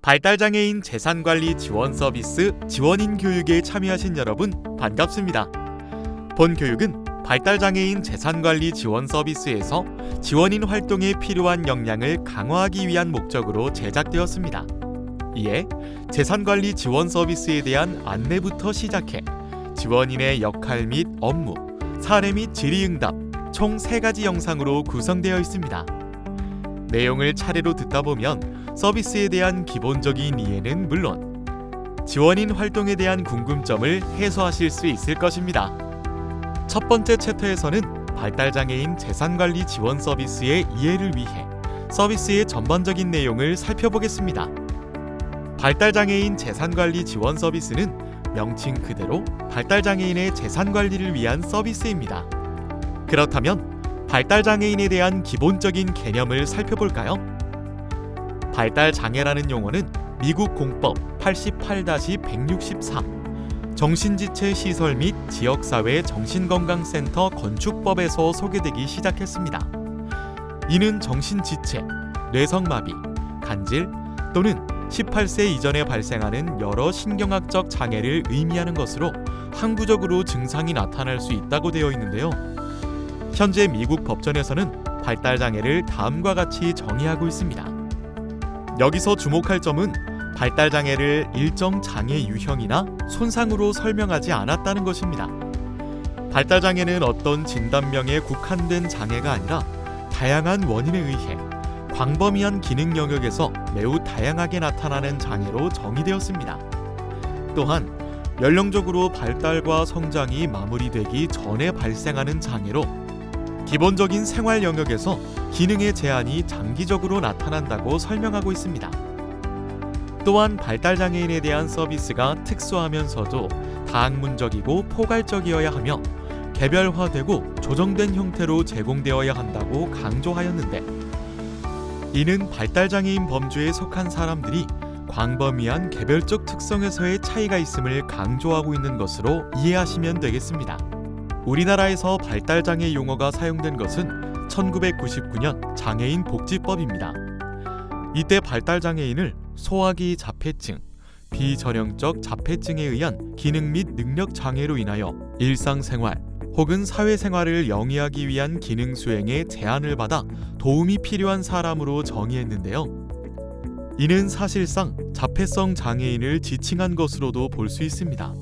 발달장애인 재산관리 지원 서비스 지원인 교육에 참여하신 여러분 반갑습니다. 본 교육은 발달장애인 재산관리 지원 서비스에서 지원인 활동에 필요한 역량을 강화하기 위한 목적으로 제작되었습니다. 이에 재산관리 지원 서비스에 대한 안내부터 시작해 지원인의 역할 및 업무, 사례 및 질의응답 총 3가지 영상으로 구성되어 있습니다. 내용을 차례로 듣다 보면 서비스에 대한 기본적인 이해는 물론 지원인 활동에 대한 궁금점을 해소하실 수 있을 것입니다. 첫 번째 챕터에서는 발달장애인 재산관리 지원 서비스의 이해를 위해 서비스의 전반적인 내용을 살펴보겠습니다. 발달장애인 재산관리 지원 서비스는 명칭 그대로 발달장애인의 재산관리를 위한 서비스입니다. 그렇다면 발달장애인에 대한 기본적인 개념을 살펴볼까요? 발달장애라는 용어는 미국 공법 88-163 정신지체 시설 및 지역사회 정신건강센터 건축법에서 소개되기 시작했습니다. 이는 정신지체, 뇌성마비, 간질 또는 18세 이전에 발생하는 여러 신경학적 장애를 의미하는 것으로 항구적으로 증상이 나타날 수 있다고 되어 있는데요. 현재 미국 법전에서는 발달장애를 다음과 같이 정의하고 있습니다. 여기서 주목할 점은 발달장애를 일정 장애 유형이나 손상으로 설명하지 않았다는 것입니다. 발달장애는 어떤 진단명에 국한된 장애가 아니라 다양한 원인에 의해 광범위한 기능 영역에서 매우 다양하게 나타나는 장애로 정의되었습니다. 또한 연령적으로 발달과 성장이 마무리되기 전에 발생하는 장애로 기본적인 생활 영역에서 기능의 제한이 장기적으로 나타난다고 설명하고 있습니다. 또한 발달장애인에 대한 서비스가 특수하면서도 다학문적이고 포괄적이어야 하며 개별화되고 조정된 형태로 제공되어야 한다고 강조하였는데, 이는 발달장애인 범주에 속한 사람들이 광범위한 개별적 특성에서의 차이가 있음을 강조하고 있는 것으로 이해하시면 되겠습니다. 우리나라에서 발달장애 용어가 사용된 것은 1999년 장애인 복지법입니다. 이때 발달장애인을 소화기 자폐증, 비전형적 자폐증에 의한 기능 및 능력 장애로 인하여 일상생활 혹은 사회생활을 영위하기 위한 기능 수행에 제한을 받아 도움이 필요한 사람으로 정의했는데요. 이는 사실상 자폐성 장애인을 지칭한 것으로도 볼 수 있습니다.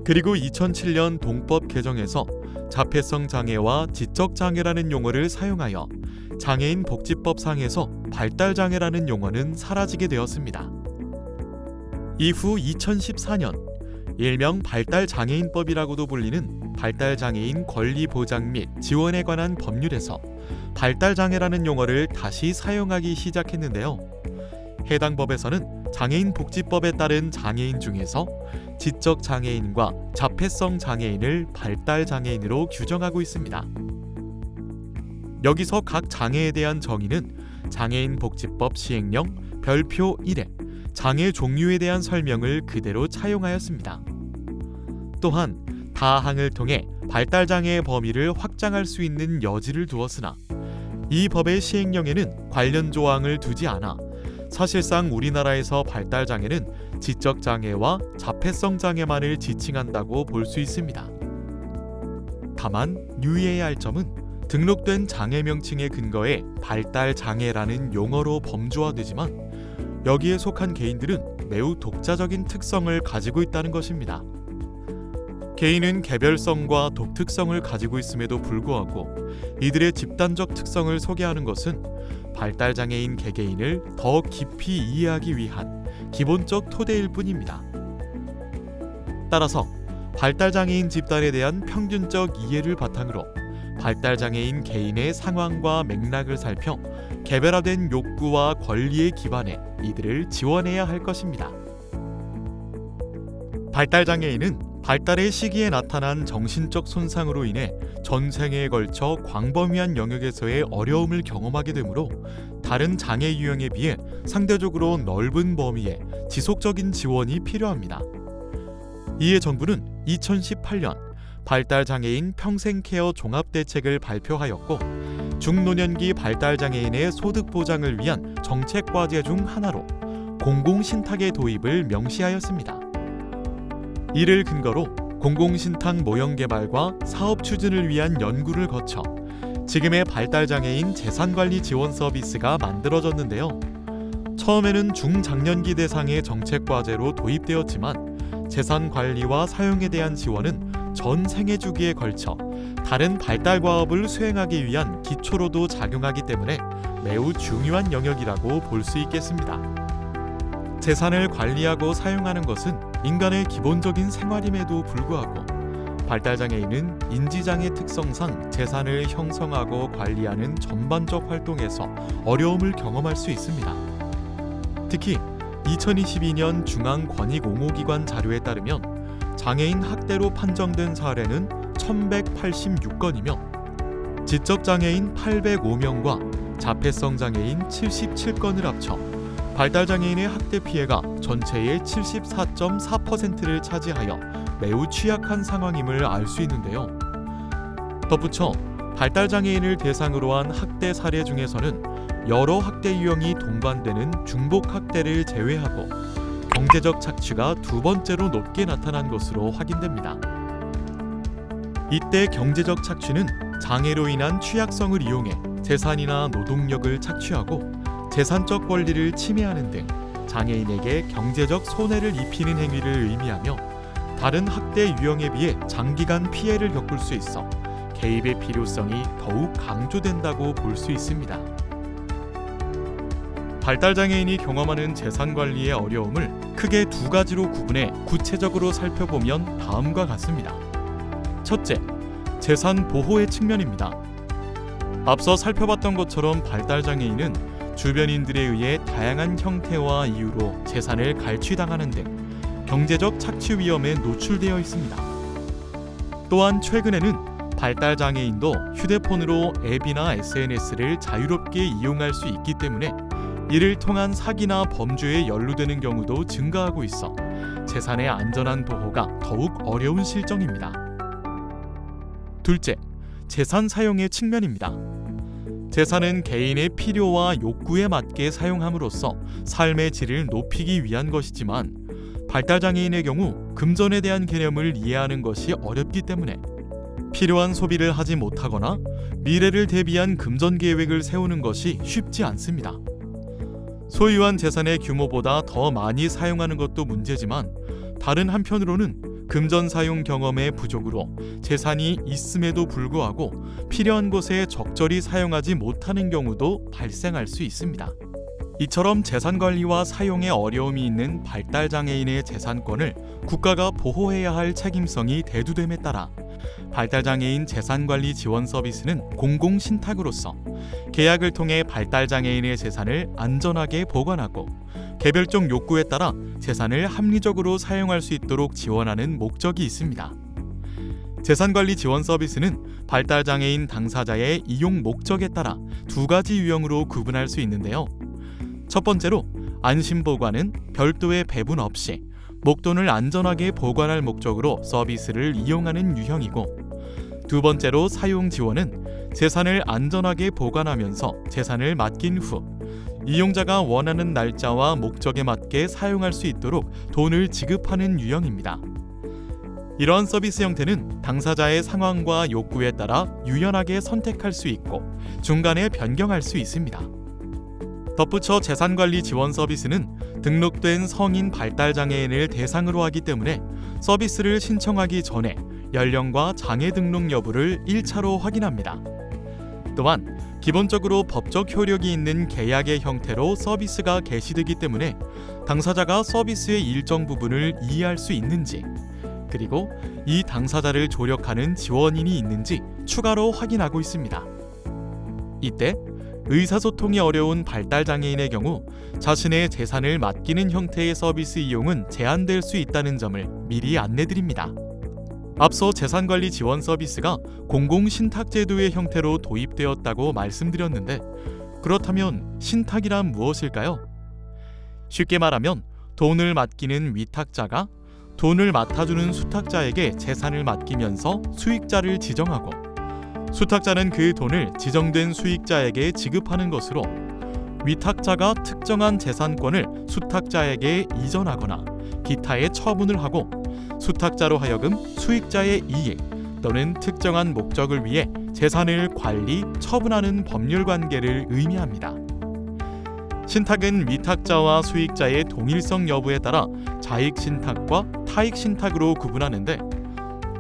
그리고 2007년 동법 개정에서 자폐성 장애와 지적 장애라는 용어를 사용하여 장애인 복지법상에서 발달장애라는 용어는 사라지게 되었습니다. 이후 2014년 일명 발달장애인법이라고도 불리는 발달장애인 권리 보장 및 지원에 관한 법률에서 발달장애라는 용어를 다시 사용하기 시작했는데요. 해당 법에서는 장애인 복지법에 따른 장애인 중에서 지적 장애인과 자폐성 장애인을 발달장애인으로 규정하고 있습니다. 여기서 각 장애에 대한 정의는 장애인 복지법 시행령 별표 1에 장애 종류에 대한 설명을 그대로 차용하였습니다. 또한 다항을 통해 발달장애의 범위를 확장할 수 있는 여지를 두었으나 이 법의 시행령에는 관련 조항을 두지 않아 사실상 우리나라에서 발달장애는 지적장애와 자폐성 장애만을 지칭한다고 볼 수 있습니다. 다만 유의해야 할 점은 등록된 장애 명칭에 근거해 발달장애라는 용어로 범주화되지만 여기에 속한 개인들은 매우 독자적인 특성을 가지고 있다는 것입니다. 개인은 개별성과 독특성을 가지고 있음에도 불구하고 이들의 집단적 특성을 소개하는 것은 발달장애인 개개인을 더 깊이 이해하기 위한 기본적 토대일 뿐입니다. 따라서 발달장애인 집단에 대한 평균적 이해를 바탕으로 발달장애인 개인의 상황과 맥락을 살펴 개별화된 욕구와 권리에 기반해 이들을 지원해야 할 것입니다. 발달장애인은 발달의 시기에 나타난 정신적 손상으로 인해 전생에 걸쳐 광범위한 영역에서의 어려움을 경험하게 되므로 다른 장애 유형에 비해 상대적으로 넓은 범위의 지속적인 지원이 필요합니다. 이에 정부는 2018년 발달장애인 평생케어 종합대책을 발표하였고 중노년기 발달장애인의 소득 보장을 위한 정책 과제 중 하나로 공공신탁의 도입을 명시하였습니다. 이를 근거로 공공신탁 모형 개발과 사업 추진을 위한 연구를 거쳐 지금의 발달장애인 재산관리 지원 서비스가 만들어졌는데요. 처음에는 중장년기 대상의 정책 과제로 도입되었지만 재산 관리와 사용에 대한 지원은 전 생애 주기에 걸쳐 다른 발달 과업을 수행하기 위한 기초로도 작용하기 때문에 매우 중요한 영역이라고 볼 수 있겠습니다. 재산을 관리하고 사용하는 것은 인간의 기본적인 생활임에도 불구하고 발달장애인은 인지장애 특성상 재산을 형성하고 관리하는 전반적 활동에서 어려움을 경험할 수 있습니다. 특히 2022년 중앙권익옹호기관 자료에 따르면 장애인 학대로 판정된 사례는 1186건이며 지적장애인 805명과 자폐성 장애인 77건을 합쳐 발달장애인의 학대 피해가 전체의 74.4%를 차지하여 매우 취약한 상황임을 알 수 있는데요. 덧붙여 발달장애인을 대상으로 한 학대 사례 중에서는 여러 학대 유형이 동반되는 중복 학대를 제외하고 경제적 착취가 두 번째로 높게 나타난 것으로 확인됩니다. 이때 경제적 착취는 장애로 인한 취약성을 이용해 재산이나 노동력을 착취하고 재산적 권리를 침해하는 등 장애인에게 경제적 손해를 입히는 행위를 의미하며 다른 학대 유형에 비해 장기간 피해를 겪을 수 있어 개입의 필요성이 더욱 강조된다고 볼 수 있습니다. 발달장애인이 경험하는 재산관리의 어려움을 크게 두 가지로 구분해 구체적으로 살펴보면 다음과 같습니다. 첫째, 재산 보호의 측면입니다. 앞서 살펴봤던 것처럼 발달장애인은 주변인들에 의해 다양한 형태와 이유로 재산을 갈취당하는 등 경제적 착취 위험에 노출되어 있습니다. 또한 최근에는 발달장애인도 휴대폰으로 앱이나 SNS를 자유롭게 이용할 수 있기 때문에 이를 통한 사기나 범죄에 연루되는 경우도 증가하고 있어 재산의 안전한 보호가 더욱 어려운 실정입니다. 둘째, 재산 사용의 측면입니다. 재산은 개인의 필요와 욕구에 맞게 사용함으로써 삶의 질을 높이기 위한 것이지만 발달장애인의 경우 금전에 대한 개념을 이해하는 것이 어렵기 때문에 필요한 소비를 하지 못하거나 미래를 대비한 금전 계획을 세우는 것이 쉽지 않습니다. 소유한 재산의 규모보다 더 많이 사용하는 것도 문제지만 다른 한편으로는 금전 사용 경험의 부족으로 재산이 있음에도 불구하고 필요한 곳에 적절히 사용하지 못하는 경우도 발생할 수 있습니다. 이처럼 재산 관리와 사용에 어려움이 있는 발달장애인의 재산권을 국가가 보호해야 할 책임성이 대두됨에 따라 발달장애인 재산관리 지원 서비스는 공공신탁으로서 계약을 통해 발달장애인의 재산을 안전하게 보관하고 개별적 욕구에 따라 재산을 합리적으로 사용할 수 있도록 지원하는 목적이 있습니다. 재산관리 지원 서비스는 발달장애인 당사자의 이용 목적에 따라 두 가지 유형으로 구분할 수 있는데요. 첫 번째로 안심보관은 별도의 배분 없이 목돈을 안전하게 보관할 목적으로 서비스를 이용하는 유형이고, 두 번째로 사용지원은 재산을 안전하게 보관하면서 재산을 맡긴 후 이용자가 원하는 날짜와 목적에 맞게 사용할 수 있도록 돈을 지급하는 유형입니다. 이러한 서비스 형태는 당사자의 상황과 욕구에 따라 유연하게 선택할 수 있고 중간에 변경할 수 있습니다. 덧붙여 재산관리 지원 서비스는 등록된 성인 발달장애인을 대상으로 하기 때문에 서비스를 신청하기 전에 연령과 장애 등록 여부를 1차로 확인합니다. 또한 기본적으로 법적 효력이 있는 계약의 형태로 서비스가 개시되기 때문에 당사자가 서비스의 일정 부분을 이해할 수 있는지, 그리고 이 당사자를 조력하는 지원인이 있는지 추가로 확인하고 있습니다. 이때 의사소통이 어려운 발달장애인의 경우 자신의 재산을 맡기는 형태의 서비스 이용은 제한될 수 있다는 점을 미리 안내드립니다. 앞서 재산관리 지원 서비스가 공공신탁제도의 형태로 도입되었다고 말씀드렸는데, 그렇다면 신탁이란 무엇일까요? 쉽게 말하면 돈을 맡기는 위탁자가 돈을 맡아주는 수탁자에게 재산을 맡기면서 수익자를 지정하고, 수탁자는 그 돈을 지정된 수익자에게 지급하는 것으로 위탁자가 특정한 재산권을 수탁자에게 이전하거나 기타의 처분을 하고 수탁자로 하여금 수익자의 이익 또는 특정한 목적을 위해 재산을 관리, 처분하는 법률 관계를 의미합니다. 신탁은 위탁자와 수익자의 동일성 여부에 따라 자익 신탁과 타익 신탁으로 구분하는데,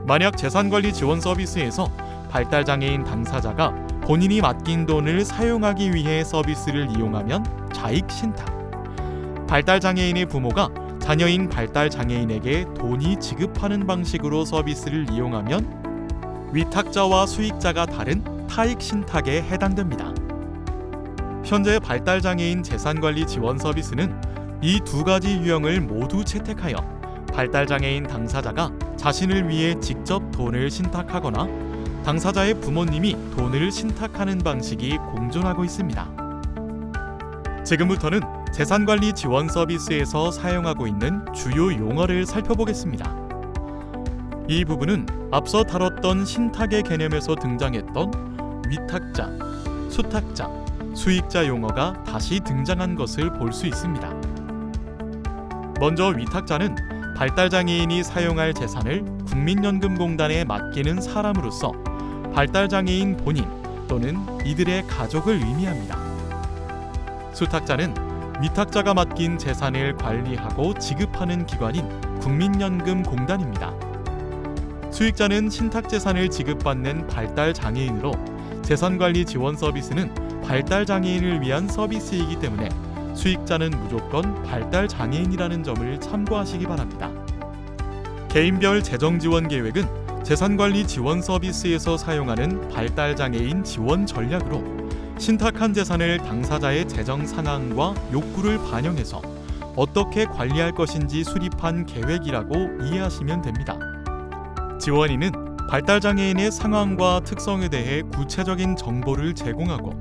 만약 재산관리 지원 서비스에서 발달장애인 당사자가 본인이 맡긴 돈을 사용하기 위해 서비스를 이용하면 자익 신탁, 발달장애인의 부모가 자녀인 발달장애인에게 돈이 지급하는 방식으로 서비스를 이용하면 위탁자와 수익자가 다른 타익 신탁에 해당됩니다. 현재 발달장애인 재산관리 지원 서비스는 이 두 가지 유형을 모두 채택하여 발달장애인 당사자가 자신을 위해 직접 돈을 신탁하거나 당사자의 부모님이 돈을 신탁하는 방식이 공존하고 있습니다. 지금부터는 재산관리 지원 서비스에서 사용하고 있는 주요 용어를 살펴보겠습니다. 이 부분은 앞서 다뤘던 신탁의 개념에서 등장했던 위탁자, 수탁자, 수익자 용어가 다시 등장한 것을 볼 수 있습니다. 먼저 위탁자는 발달장애인이 사용할 재산을 국민연금공단에 맡기는 사람으로서 발달장애인 본인 또는 이들의 가족을 의미합니다. 수탁자는 위탁자가 맡긴 재산을 관리하고 지급하는 기관인 국민연금공단입니다. 수익자는 신탁재산을 지급받는 발달장애인으로 재산관리 지원 서비스는 발달장애인을 위한 서비스이기 때문에 수익자는 무조건 발달장애인이라는 점을 참고하시기 바랍니다. 개인별 재정지원계획은 재산관리 지원 서비스에서 사용하는 발달장애인 지원 전략으로 신탁한 재산을 당사자의 재정 상황과 욕구를 반영해서 어떻게 관리할 것인지 수립한 계획이라고 이해하시면 됩니다. 지원인은 발달장애인의 상황과 특성에 대해 구체적인 정보를 제공하고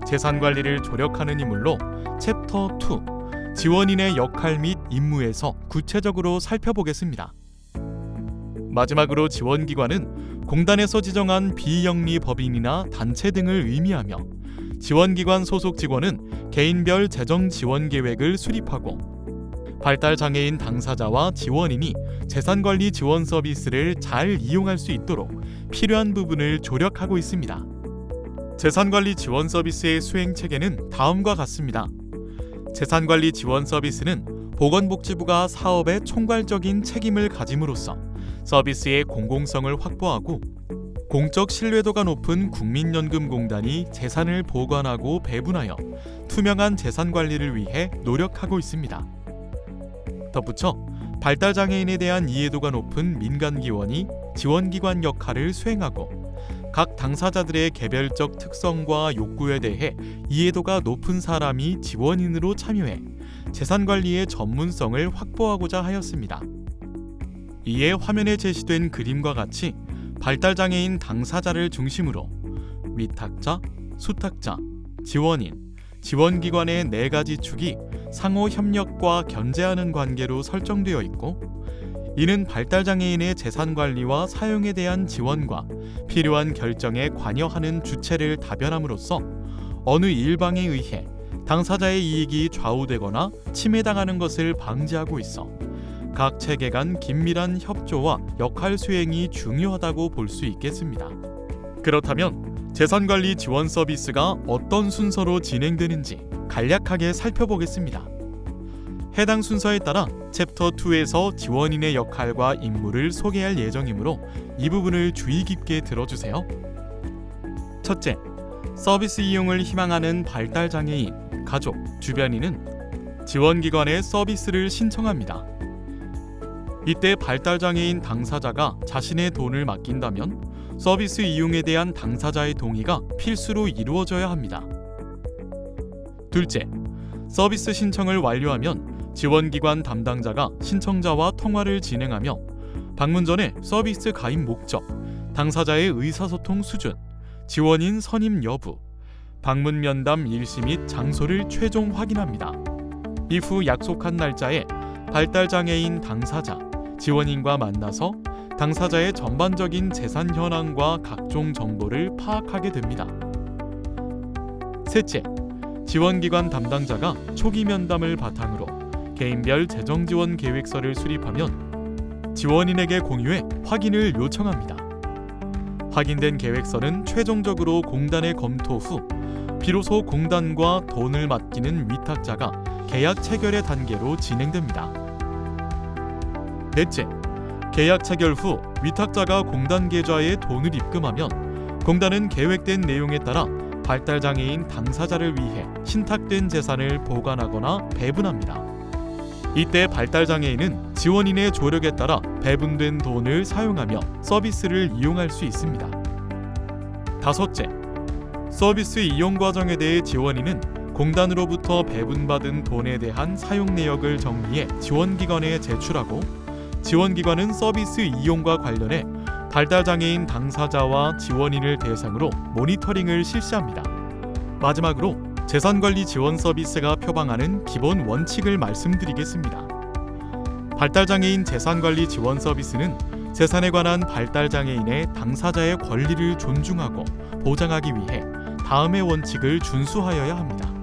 재산 관리를 조력하는 인물로 챕터 2 지원인의 역할 및 임무에서 구체적으로 살펴보겠습니다. 마지막으로 지원기관은 공단에서 지정한 비영리 법인이나 단체 등을 의미하며 지원기관 소속 직원은 개인별 재정 지원 계획을 수립하고 발달장애인 당사자와 지원인이 재산관리 지원 서비스를 잘 이용할 수 있도록 필요한 부분을 조력하고 있습니다. 재산관리 지원 서비스의 수행 체계는 다음과 같습니다. 재산관리 지원 서비스는 보건복지부가 사업의 총괄적인 책임을 가짐으로써 서비스의 공공성을 확보하고 공적 신뢰도가 높은 국민연금공단이 재산을 보관하고 배분하여 투명한 재산 관리를 위해 노력하고 있습니다. 덧붙여 발달장애인에 대한 이해도가 높은 민간기관이 지원기관 역할을 수행하고 각 당사자들의 개별적 특성과 욕구에 대해 이해도가 높은 사람이 지원인으로 참여해 재산관리의 전문성을 확보하고자 하였습니다. 이에 화면에 제시된 그림과 같이 발달장애인 당사자를 중심으로 위탁자, 수탁자, 지원인, 지원기관의 4가지 축이 상호 협력과 견제하는 관계로 설정되어 있고, 이는 발달장애인의 재산관리와 사용에 대한 지원과 필요한 결정에 관여하는 주체를 다변함으로써 어느 일방에 의해 당사자의 이익이 좌우되거나 침해당하는 것을 방지하고 있어 각 체계 간 긴밀한 협조와 역할 수행이 중요하다고 볼 수 있겠습니다. 그렇다면 재산관리 지원 서비스가 어떤 순서로 진행되는지 간략하게 살펴보겠습니다. 해당 순서에 따라 챕터 2에서 지원인의 역할과 임무를 소개할 예정이므로 이 부분을 주의 깊게 들어주세요. 첫째, 서비스 이용을 희망하는 발달장애인, 가족, 주변인은 지원기관에 서비스를 신청합니다. 이때 발달장애인 당사자가 자신의 돈을 맡긴다면 서비스 이용에 대한 당사자의 동의가 필수로 이루어져야 합니다. 둘째, 서비스 신청을 완료하면 지원기관 담당자가 신청자와 통화를 진행하며 방문 전에 서비스 가입 목적, 당사자의 의사소통 수준, 지원인 선임 여부, 방문 면담 일시 및 장소를 최종 확인합니다. 이후 약속한 날짜에 발달장애인 당사자, 지원인과 만나서 당사자의 전반적인 재산 현황과 각종 정보를 파악하게 됩니다. 셋째, 지원기관 담당자가 초기 면담을 바탕으로 개인별 재정 지원 계획서를 수립하면 지원인에게 공유해 확인을 요청합니다. 확인된 계획서는 최종적으로 공단의 검토 후 비로소 공단과 돈을 맡기는 위탁자가 계약 체결의 단계로 진행됩니다. 넷째, 계약 체결 후 위탁자가 공단 계좌에 돈을 입금하면 공단은 계획된 내용에 따라 발달장애인 당사자를 위해 신탁된 재산을 보관하거나 배분합니다. 이때 발달장애인은 지원인의 조력에 따라 배분된 돈을 사용하며 서비스를 이용할 수 있습니다. 다섯째, 서비스 이용 과정에 대해 지원인은 공단으로부터 배분받은 돈에 대한 사용 내역을 정리해 지원기관에 제출하고 지원기관은 서비스 이용과 관련해 발달장애인 당사자와 지원인을 대상으로 모니터링을 실시합니다. 마지막으로 재산관리 지원 서비스가 표방하는 기본 원칙을 말씀드리겠습니다. 발달장애인 재산관리 지원 서비스는 재산에 관한 발달장애인의 당사자의 권리를 존중하고 보장하기 위해 다음의 원칙을 준수하여야 합니다.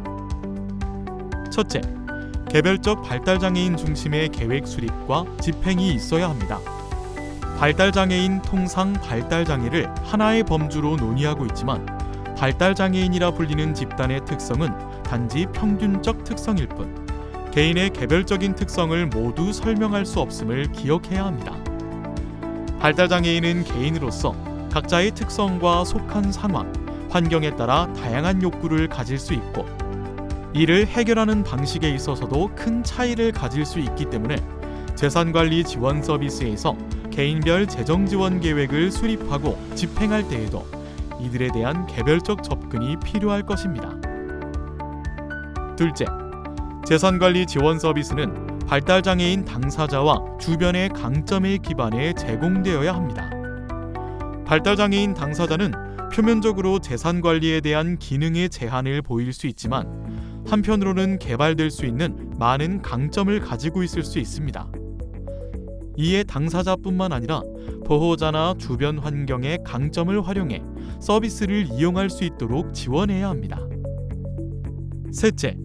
첫째, 개별적 발달장애인 중심의 계획 수립과 집행이 있어야 합니다. 발달장애인 통상 발달장애를 하나의 범주로 논의하고 있지만 발달장애인이라 불리는 집단의 특성은 단지 평균적 특성일 뿐 개인의 개별적인 특성을 모두 설명할 수 없음을 기억해야 합니다. 발달장애인은 개인으로서 각자의 특성과 속한 상황, 환경에 따라 다양한 욕구를 가질 수 있고 이를 해결하는 방식에 있어서도 큰 차이를 가질 수 있기 때문에 재산관리 지원 서비스에서 개인별 재정 지원 계획을 수립하고 집행할 때에도 이들에 대한 개별적 접근이 필요할 것입니다. 둘째, 재산관리 지원 서비스는 발달장애인 당사자와 주변의 강점에 기반해 제공되어야 합니다. 발달장애인 당사자는 표면적으로 재산관리에 대한 기능의 제한을 보일 수 있지만 한편으로는 개발될 수 있는 많은 강점을 가지고 있을 수 있습니다. 이에 당사자뿐만 아니라 보호자나 주변 환경의 강점을 활용해 서비스를 이용할 수 있도록 지원해야 합니다. 셋째,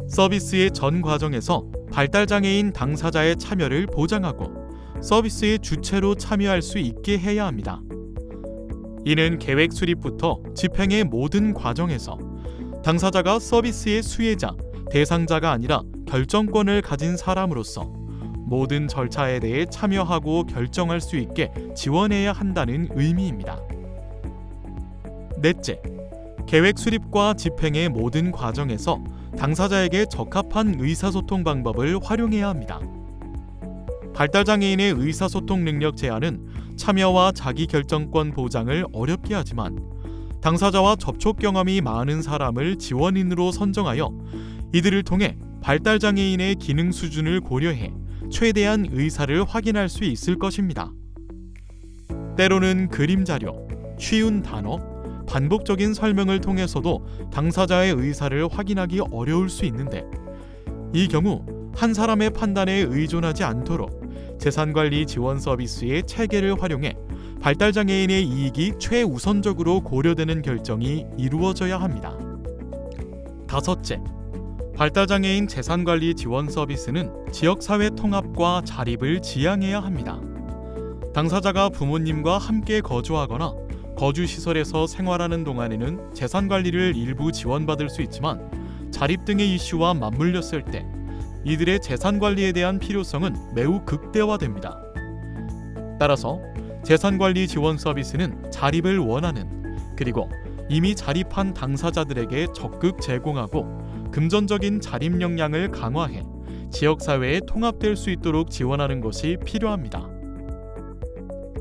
서비스의 전 과정에서 발달장애인 당사자의 참여를 보장하고 서비스의 주체로 참여할 수 있게 해야 합니다. 이는 계획 수립부터 집행의 모든 과정에서 당사자가 서비스의 수혜자, 대상자가 아니라 결정권을 가진 사람으로서 모든 절차에 대해 참여하고 결정할 수 있게 지원해야 한다는 의미입니다. 넷째, 계획 수립과 집행의 모든 과정에서 당사자에게 적합한 의사소통 방법을 활용해야 합니다. 발달장애인의 의사소통 능력 제한은 참여와 자기결정권 보장을 어렵게 하지만 당사자와 접촉 경험이 많은 사람을 지원인으로 선정하여 이들을 통해 발달장애인의 기능 수준을 고려해 최대한 의사를 확인할 수 있을 것입니다. 때로는 그림 자료, 쉬운 단어, 반복적인 설명을 통해서도 당사자의 의사를 확인하기 어려울 수 있는데 이 경우 한 사람의 판단에 의존하지 않도록 재산관리 지원 서비스의 체계를 활용해 발달장애인의 이익이 최우선적으로 고려되는 결정이 이루어져야 합니다. 다섯째, 발달장애인 재산관리 지원 서비스는 지역사회 통합과 자립을 지향해야 합니다. 당사자가 부모님과 함께 거주하거나 거주시설에서 생활하는 동안에는 재산관리를 일부 지원받을 수 있지만 자립 등의 이슈와 맞물렸을 때 이들의 재산관리에 대한 필요성은 매우 극대화됩니다. 따라서 재산관리 지원 서비스는 자립을 원하는 그리고 이미 자립한 당사자들에게 적극 제공하고 금전적인 자립 역량을 강화해 지역사회에 통합될 수 있도록 지원하는 것이 필요합니다.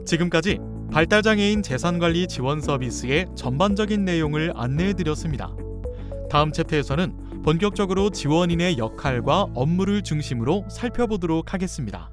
지금까지 발달장애인 재산관리 지원 서비스의 전반적인 내용을 안내해드렸습니다. 다음 챕터에서는 본격적으로 지원인의 역할과 업무를 중심으로 살펴보도록 하겠습니다.